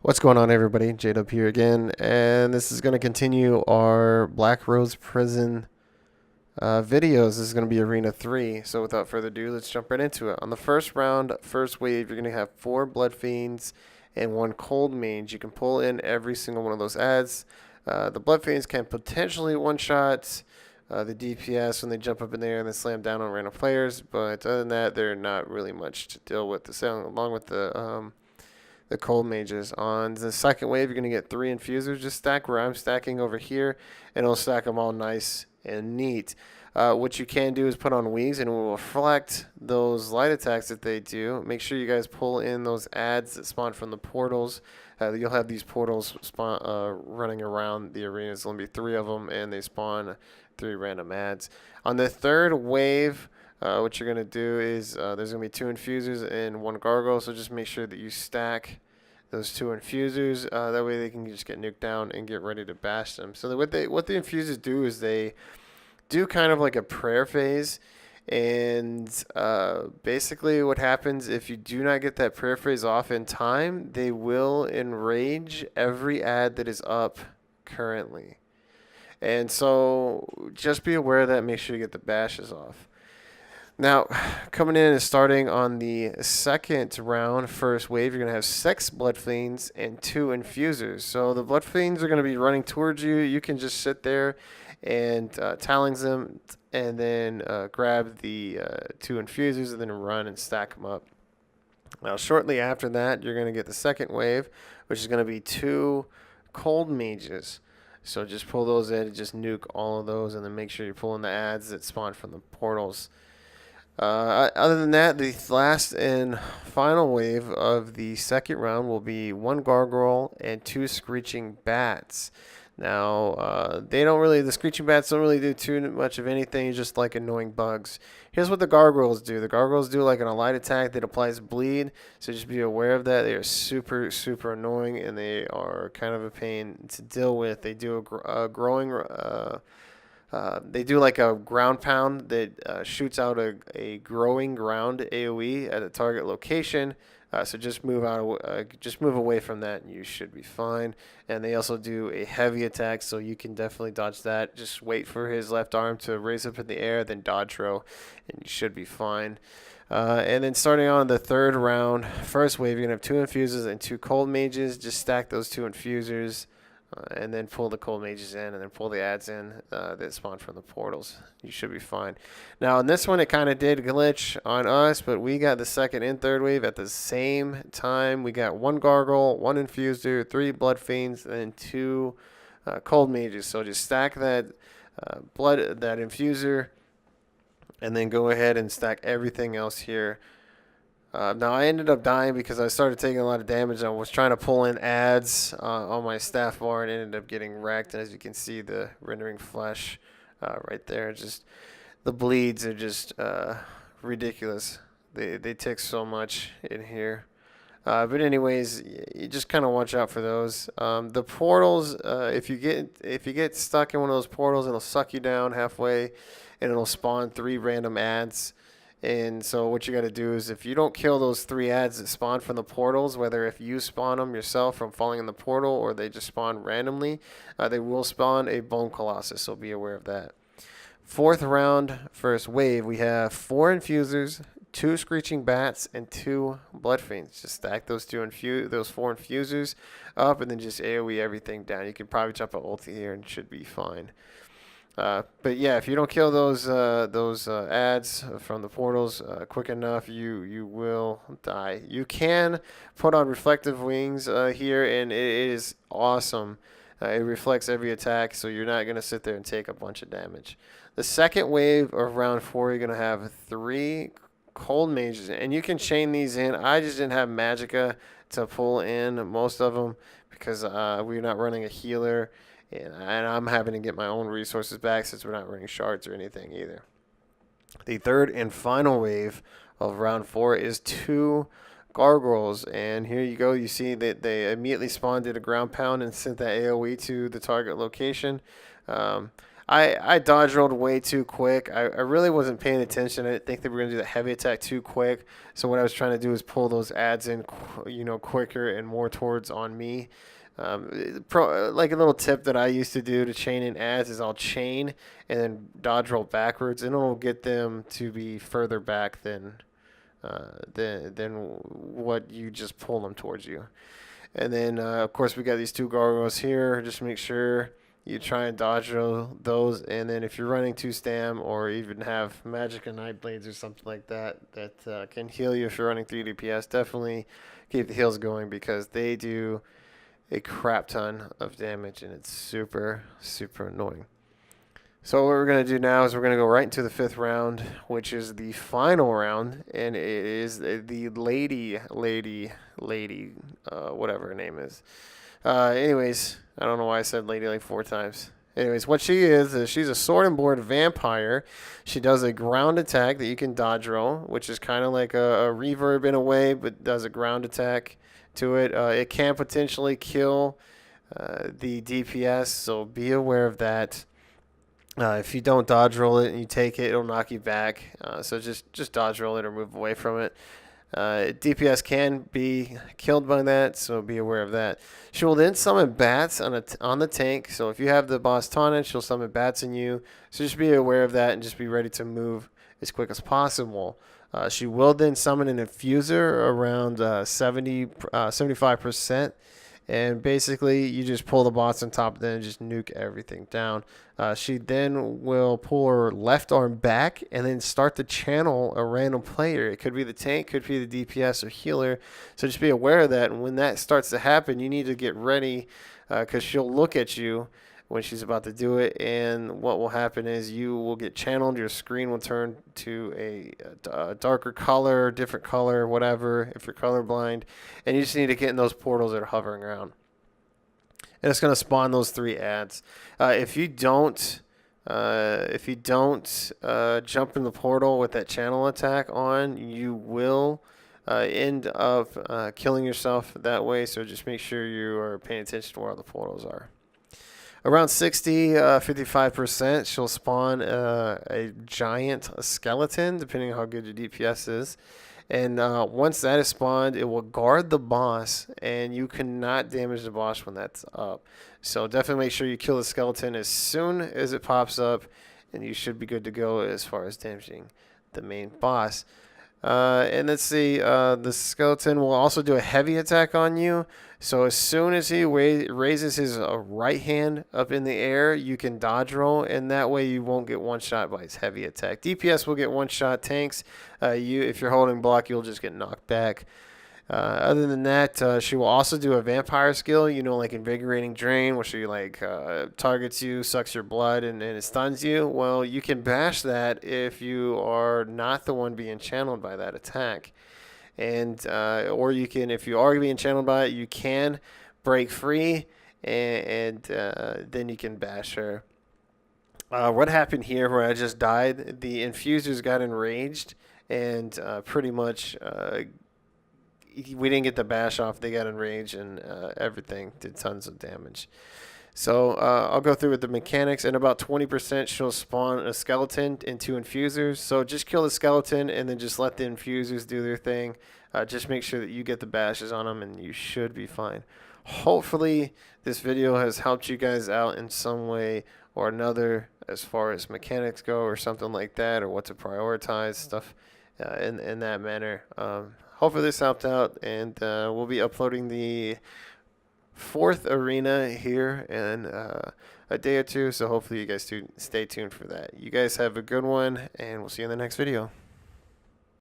What's going on, everybody? J-Dub here again, and this is going to continue our BlackRose Prison videos. This is going to be Arena 3, so without further ado, let's jump right into it. On the first round, first wave, you're going to have 4 BloodFiends and 1 Cold Mage. You can pull in every single one of those ads. The BloodFiends can potentially one-shot the DPS when they jump up in the air and then slam down on random players, but other than that, they're not really much to deal with. Along with the cold mages. On the second wave, you're going to get 3 infusers. Just stack where I'm stacking over here, and it'll stack them all nice and neat. What you can do is put on wings, and it will reflect those light attacks that they do. Make sure you guys pull in those ads that spawn from the portals. You'll have these portals running around the arena. There's going to be 3 of them, and they spawn 3 random ads. On the third wave, what you're going to do is there's going to be 2 infusers and 1 gargoyle, so just make sure that you stack those 2 infusers. That way they can just get nuked down and get ready to bash them. So what the infusers do is they do kind of like a prayer phase, and basically what happens if you do not get that prayer phase off in time, they will enrage every ad that is up currently. And so just be aware of that. Make sure you get the bashes off. Now, coming in and starting on the second round, first wave, you're going to have 6 BloodFiends and 2 Infusers. So the BloodFiends are going to be running towards you. You can just sit there and talons them, and then grab the 2 Infusers and then run and stack them up. Now, shortly after that, you're going to get the second wave, which is going to be 2 Cold Mages. So just pull those in and just nuke all of those, and then make sure you're pulling the ads that spawn from the portals. Other than that, the last and final wave of the second round will be 1 gargoyle and 2 screeching bats. Now, the screeching bats don't really do too much of anything, just like annoying bugs. Here's what the gargoyles do. The gargoyles do like an light attack that applies bleed, so just be aware of that. They are super, super annoying, and they are kind of a pain to deal with. They do they do like a ground pound that shoots out a growing ground AoE at a target location. So just move away from that, and you should be fine. And they also do a heavy attack, so you can definitely dodge that. Just wait for his left arm to raise up in the air, then dodge throw, and you should be fine. And then starting on the third round, first wave, you're gonna have 2 infusers and 2 cold mages. Just stack those 2 infusers. And then pull the cold mages in, and then pull the ads in that spawn from the portals. You should be fine. Now, in this one, it kind of did glitch on us, but we got the second and third wave at the same time. We got 1 gargoyle, 1 infuser, 3 BloodFiends, and 2 cold mages. So just stack that that infuser, and then go ahead and stack everything else here. Now, I ended up dying because I started taking a lot of damage. I was trying to pull in ads on my staff bar and ended up getting wrecked. And as you can see, the rendering flesh right there, just the bleeds are just ridiculous. They tick so much in here. But anyways, you just kind of watch out for those. The portals, if you get stuck in one of those portals, it'll suck you down halfway, and it'll spawn 3 random ads. And so what you got to do is, if you don't kill those 3 ads that spawn from the portals, whether if you spawn them yourself from falling in the portal or they just spawn randomly, they will spawn a Bone Colossus, so be aware of that. Fourth round, first wave, we have 4 infusers, 2 screeching bats, and 2 BloodFiends. Just stack those 4 infusers up, and then just AoE everything down. You can probably jump an ulti here and should be fine. But yeah, if you don't kill those ads from the portals quick enough, you will die. You can put on reflective wings here, and it is awesome. It reflects every attack, so you're not going to sit there and take a bunch of damage. The second wave of round 4, you're going to have 3 cold mages, and you can chain these in. I just didn't have magicka to pull in most of them because we're not running a healer. And I'm having to get my own resources back since we're not running shards or anything either. The third and final wave of round 4 is 2 gargoyles. And here you go. You see that they immediately spawned, did a ground pound, and sent that AoE to the target location. I dodge rolled way too quick. I really wasn't paying attention. I didn't think they were going to do the heavy attack too quick. So what I was trying to do is pull those ads in, quicker and more towards on me. Like a little tip that I used to do to chain in ads is I'll chain and then dodge roll backwards, and it'll get them to be further back than what you just pull them towards you. And then of course we got these two gargoyles here. Just make sure you try and dodge those, and then if you're running 2 stam or even have magic and night blades or something like that can heal you if you're running 3 DPS, definitely keep the heals going because they do a crap ton of damage and it's super annoying. So what we're going to do now is we're going to go right into the 5th round, which is the final round, and it is the lady, whatever her name is. Anyways, I don't know why I said lady like 4 times. Anyways, what she is she's a sword and board vampire. She does a ground attack that you can dodge roll, which is kind of like a reverb in a way, but does a ground attack to it. It can potentially kill the DPS, so be aware of that. If you don't dodge roll it and you take it, it'll knock you back. So just dodge roll it or move away from it. DPS can be killed by that, so be aware of that. She will then summon bats on the tank. So if you have the boss taunted, she'll summon bats in you. So just be aware of that and just be ready to move as quick as possible. She will then summon an infuser around 75%. And basically, you just pull the boss on top of them and just nuke everything down. She then will pull her left arm back and then start to channel a random player. It could be the tank, could be the DPS or healer. So just be aware of that. And when that starts to happen, you need to get ready because she'll look at you when she's about to do it. And what will happen is you will get channeled. Your screen will turn to a darker color, different color, whatever, if you're colorblind. And you just need to get in those portals that are hovering around. And it's going to spawn those 3 ads. If you don't jump in the portal with that channel attack on, you will end up killing yourself that way. So just make sure you are paying attention to where all the portals are. Around 55%, she'll spawn a giant skeleton, depending on how good your DPS is. And once that is spawned, it will guard the boss, and you cannot damage the boss when that's up. So definitely make sure you kill the skeleton as soon as it pops up, and you should be good to go as far as damaging the main boss. And let's see, the skeleton will also do a heavy attack on you. So as soon as he raises his right hand up in the air, you can dodge roll, and that way you won't get one shot by his heavy attack. DPS will get one shot. Tanks, if you're holding block, you'll just get knocked back. Other than that, she will also do a vampire skill, like Invigorating Drain, where she targets you, sucks your blood, and it stuns you. Well, you can bash that if you are not the one being channeled by that attack. And or you can, if you are being channeled by it, you can break free, and then you can bash her. What happened here where I just died, the infusers got enraged, and pretty much we didn't get the bash off. They got enraged, and everything did tons of damage. So I'll go through with the mechanics. In about 20%, she'll spawn a skeleton and 2 infusers. So just kill the skeleton and then just let the infusers do their thing. Just make sure that you get the bashes on them, and you should be fine. Hopefully, this video has helped you guys out in some way or another as far as mechanics go or something like that, or what to prioritize, stuff in that manner. Hopefully this helped out, and we'll be uploading the 4th arena here in a day or two, so hopefully you guys stay tuned for that. You guys have a good one, and we'll see you in the next video.